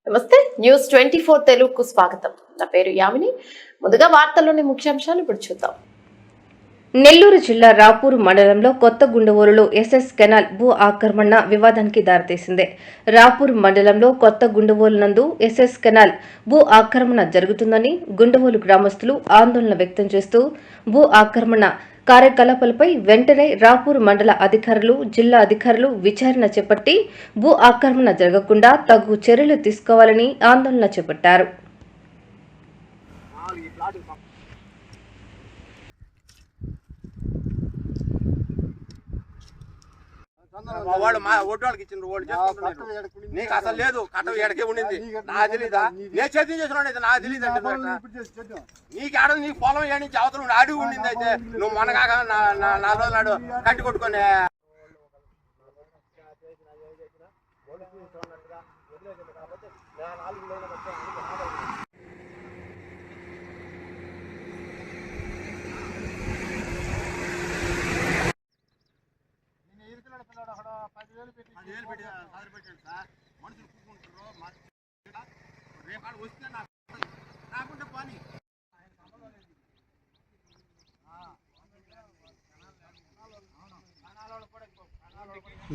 నమస్తే న్యూస్ 24 తెలుగుకు స్వాగతం. నా పేరు యామిని. ముందుగా వార్తల్లోని ముఖ్యాంశాలు ఇప్పుడు చూద్దాం. నెల్లూరు జిల్లా రాపూరు మండలంలో కొత్త గుండవోలులో ఎస్ఎస్ కెనాల్ భూ ఆక్రమణ వివాదానికి దారితీసింది. రాపూరు మండలంలో కొత్త గుండవోలు నందు ఎస్ఎస్ కెనాల్ భూ ఆక్రమణ జరుగుతుందని గుండవోలు గ్రామస్తులు ఆందోళన వ్యక్తం చేస్తూ భూ ఆక్రమణ కార్యకలాపాలపై వెంటనే రాపూరు మండల అధికారులు, జిల్లా అధికారులు విచారణ చేపట్టి భూ ఆక్రమణ జరగకుండా తగు చర్యలు తీసుకోవాలని ఆందోళన చేపట్టారు. వాళ్ళు మా ఓటోళ్ళకి ఇచ్చిండ్రు, వాళ్ళు చేసుకుంటున్నారు. నీకు అసలు లేదు, కట్ట ఎడకే ఉండింది. నా తెలీదా? నేను చేతి చేసిన నా తెలియదు అంటే నీకు ఆడ నీ పొలం ఏ నుంచి అవతల అడిగి ఉండింది. అయితే నువ్వు మనగాక 4 రోజుల నాడు కట్టి కొట్టుకొని మనుషులు కూకుంటారు. రేపు వస్తే నాకుంటే పని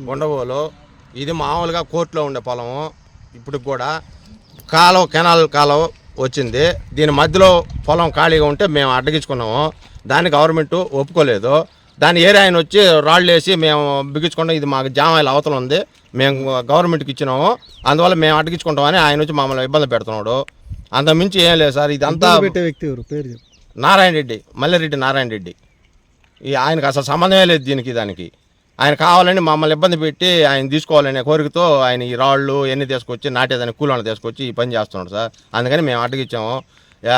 గుండవోలు ఇది మామూలుగా కోర్టులో ఉండే పొలము. ఇప్పుడు కూడా కెనాల్ కాలువ వచ్చింది. దీని మధ్యలో పొలం ఖాళీగా ఉంటే మేము అడ్డగించుకున్నాము. దాన్ని గవర్నమెంట్ ఒప్పుకోలేదు. దాని ఏరియా ఆయన వచ్చి రాళ్ళు వేసి మేము బిగించుకుంటాం. ఇది మాకు జామాయిల అవతల ఉంది, మేము గవర్నమెంట్కి ఇచ్చినాము, అందువల్ల మేము అడ్డగించుకుంటామని ఆయన వచ్చి మమ్మల్ని ఇబ్బంది పెడుతున్నాడు. అంత మించి ఏం లేదు సార్. ఇదంతా నారాయణ రెడ్డి, మల్లిరెడ్డి నారాయణ రెడ్డి. ఆయనకు అసలు సంబంధమే లేదు దానికి. ఆయన కావాలని మమ్మల్ని ఇబ్బంది పెట్టి ఆయన తీసుకోవాలనే కోరికతో ఆయన ఈ రాళ్ళు ఎన్ని తీసుకొచ్చి నాటేదాన్ని కూలను తీసుకొచ్చి ఈ పని చేస్తున్నాడు సార్. అందుకని మేము అడ్డగించాము.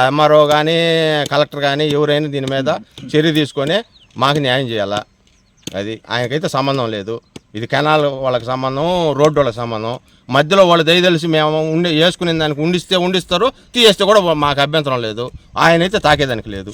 ఎంఆర్ఓ కానీ కలెక్టర్ కానీ ఎవరైనా దీని మీద చర్య తీసుకొని మాకు న్యాయం చేయాలా. అది ఆయనకైతే సంబంధం లేదు. ఇది కెనాల్ వాళ్ళకి సంబంధం, రోడ్డు వాళ్ళకి సంబంధం. మధ్యలో వాళ్ళు దయదలిసి మేము వేసుకునే దానికి ఉండిస్తారు, తీయేస్తే కూడా మాకు అభ్యంతరం లేదు. ఆయనైతే తాకేదానికి లేదు.